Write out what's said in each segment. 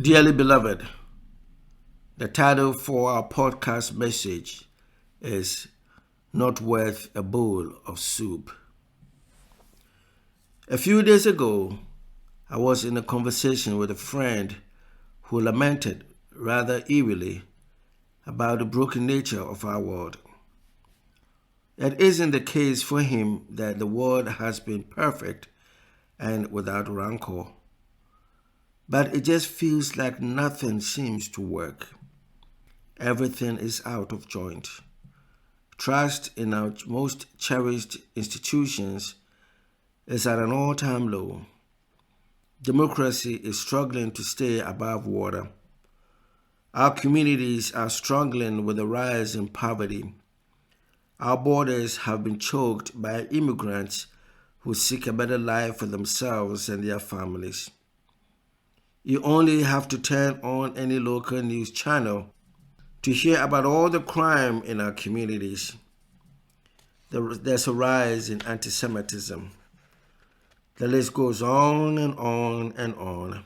Dearly beloved, the title for our podcast message is Not Worth a Bowl of Soup. A few days ago, I was in a conversation with a friend who lamented rather eerily about the broken nature of our world. It isn't the case for him that the world has been perfect and without rancor, but it just feels like nothing seems to work. Everything is out of joint. Trust in our most cherished institutions is at an all-time low. Democracy is struggling to stay above water. Our communities are struggling with the rise in poverty. Our borders have been choked by immigrants who seek a better life for themselves and their families. You only have to turn on any local news channel to hear about all the crime in our communities. There's a rise in anti-Semitism. The list goes on and on and on.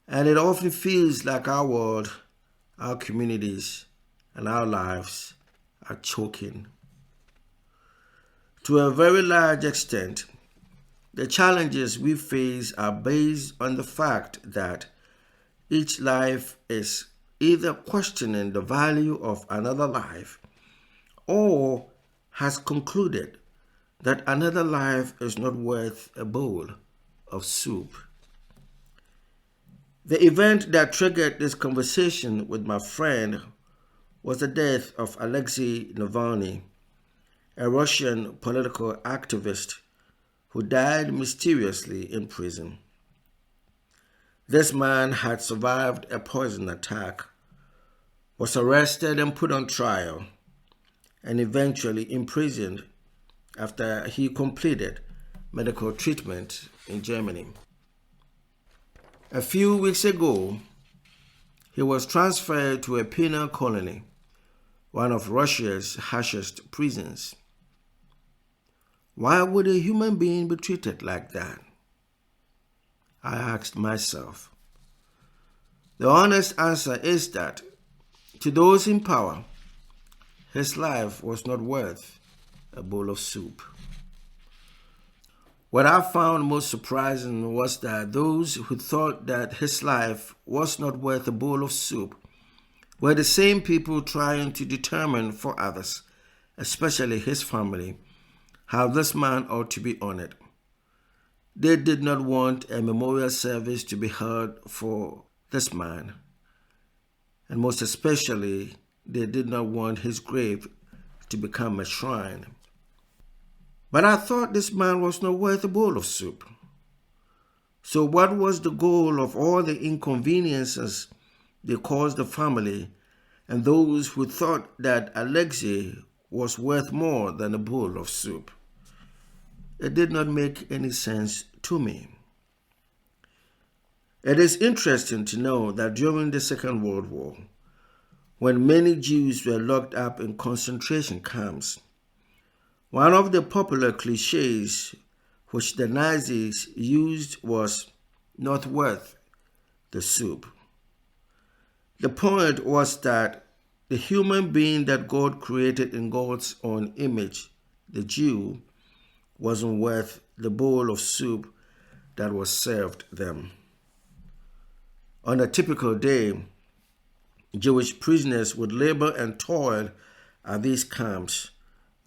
And it often feels like our world, our communities, and our lives are choking. To a very large extent, the challenges we face are based on the fact that each life is either questioning the value of another life or has concluded that another life is not worth a bowl of soup. The event that triggered this conversation with my friend was the death of Alexei Navalny, a Russian political activist who died mysteriously in prison. This man had survived a poison attack, was arrested and put on trial, and eventually imprisoned after he completed medical treatment in Germany. A few weeks ago, he was transferred to a penal colony, one of Russia's harshest prisons. Why would a human being be treated like that? I asked myself. The honest answer is that, to those in power, his life was not worth a bowl of soup. What I found most surprising was that those who thought that his life was not worth a bowl of soup were the same people trying to determine for others, especially his family, how this man ought to be honored. They did not want a memorial service to be held for this man, and most especially, they did not want his grave to become a shrine. But I thought this man was not worth a bowl of soup. So what was the goal of all the inconveniences they caused the family and those who thought that Alexei was worth more than a bowl of soup? It did not make any sense to me. It is interesting to know that during the Second World War, when many Jews were locked up in concentration camps, one of the popular cliches which the Nazis used was not worth the soup. The point was that the human being that God created in God's own image, the Jew, wasn't worth the bowl of soup that was served them. On a typical day, Jewish prisoners would labor and toil at these camps,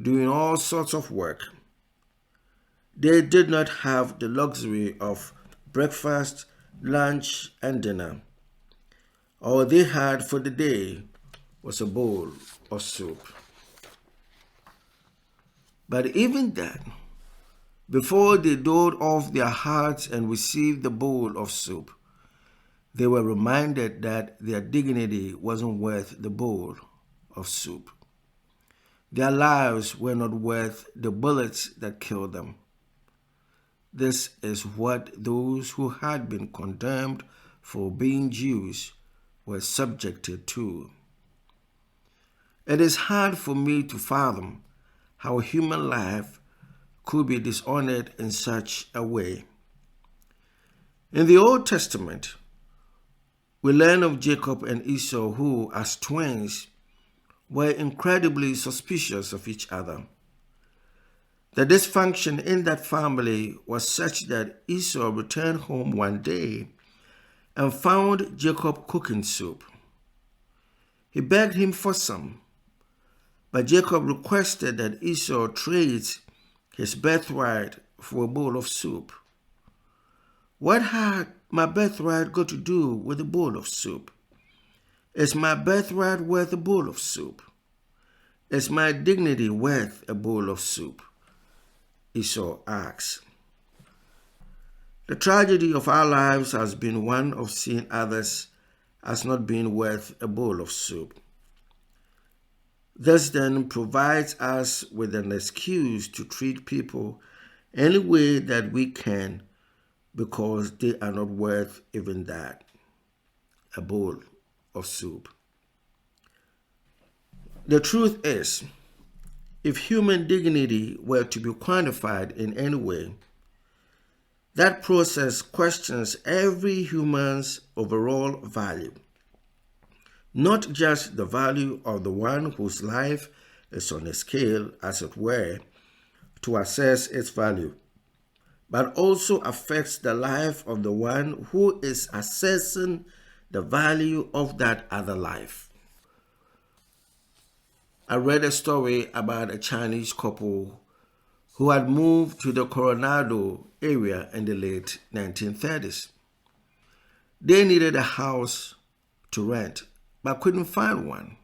doing all sorts of work. They did not have the luxury of breakfast, lunch, and dinner. All they had for the day was a bowl of soup. But even then, before they doffed off their hats and received the bowl of soup, they were reminded that their dignity wasn't worth the bowl of soup. Their lives were not worth the bullets that killed them. This is what those who had been condemned for being Jews were subjected to. It is hard for me to fathom how human life could be dishonored in such a way. In the Old Testament, We learn of Jacob and Esau, who, as twins, were incredibly suspicious of each other. The dysfunction in that family was such that Esau returned home one day and found Jacob cooking soup. He begged him for some, but Jacob requested that Esau trades his birthright for a bowl of soup. What had my birthright got to do with a bowl of soup? Is my birthright worth a bowl of soup? Is my dignity worth a bowl of soup? Esau asks. The tragedy of our lives has been one of seeing others as not being worth a bowl of soup. This then provides us with an excuse to treat people any way that we can because they are not worth even that, a bowl of soup. The truth is, if human dignity were to be quantified in any way, that process questions every human's overall value, not just the value of the one whose life is on a scale, as it were, to assess its value, but also affects the life of the one who is assessing the value of that other life. I read a story about a Chinese couple who had moved to the Coronado area in the late 1930s. They needed a house to rent, but couldn't find one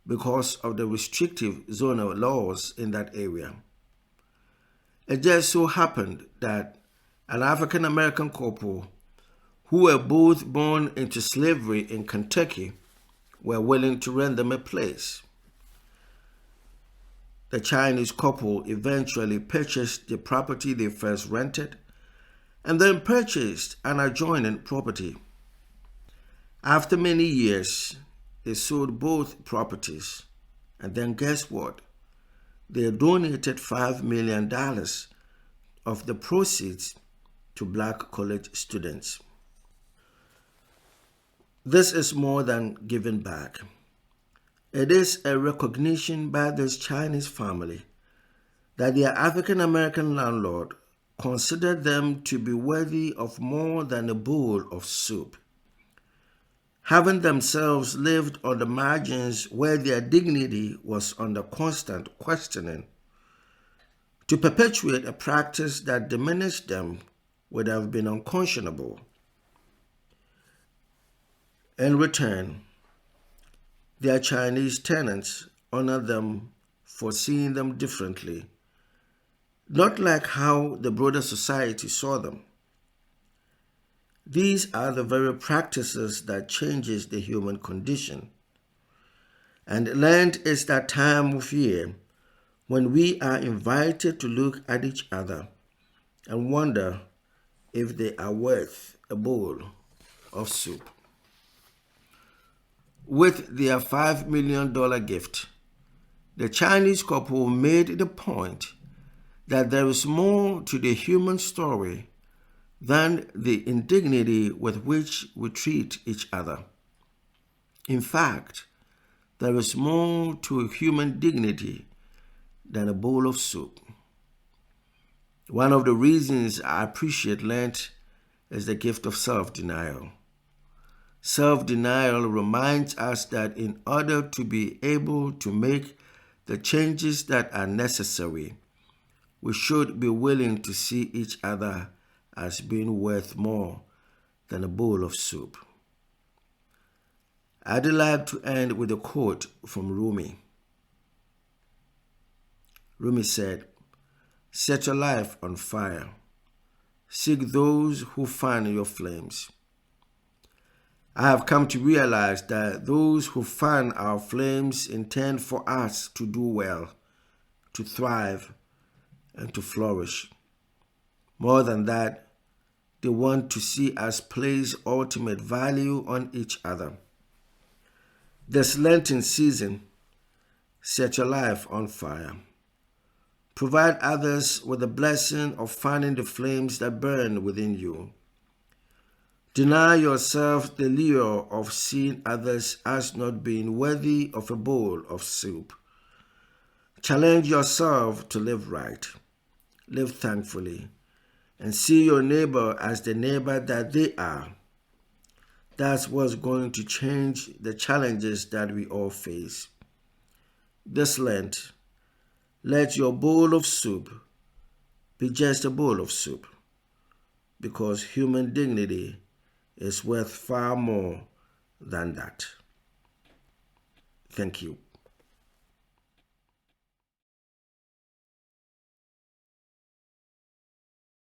because of the restrictive zoning laws in that area. It just so happened that an African American couple who were both born into slavery in Kentucky were willing to rent them a place. The Chinese couple eventually purchased the property they first rented and then purchased an adjoining property. After many years, they sold both properties, and then guess what? They donated $5 million of the proceeds to black college students. This is more than giving back. It is a recognition by this Chinese family that their African American landlord considered them to be worthy of more than a bowl of soup. Having themselves lived on the margins where their dignity was under constant questioning, to perpetuate a practice that diminished them would have been unconscionable. In return, their Chinese tenants honor them for seeing them differently, not like how the broader society saw them. These are the very practices that changes the human condition. And Lent is that time of year when we are invited to look at each other and wonder if they are worth a bowl of soup. With their $5 million gift, the Chinese couple made the point that there is more to the human story than the indignity with which we treat each other. In fact, there is more to human dignity than a bowl of soup. One of the reasons I appreciate Lent is the gift of self-denial. Self-denial reminds us that in order to be able to make the changes that are necessary, we should be willing to see each other as being worth more than a bowl of soup. I'd like to end with a quote from Rumi. Rumi said, "Set your life on fire. Seek those who fan your flames." I have come to realize that those who fan our flames intend for us to do well, to thrive, and to flourish. More than that, they want to see us place ultimate value on each other. This Lenten season, set your life on fire. Provide others with the blessing of fanning the flames that burn within you. Deny yourself the lure of seeing others as not being worthy of a bowl of soup. Challenge yourself to live right, live thankfully, and see your neighbor as the neighbor that they are. That's what's going to change the challenges that we all face. This Lent, let your bowl of soup be just a bowl of soup, because human dignity is worth far more than that. Thank you.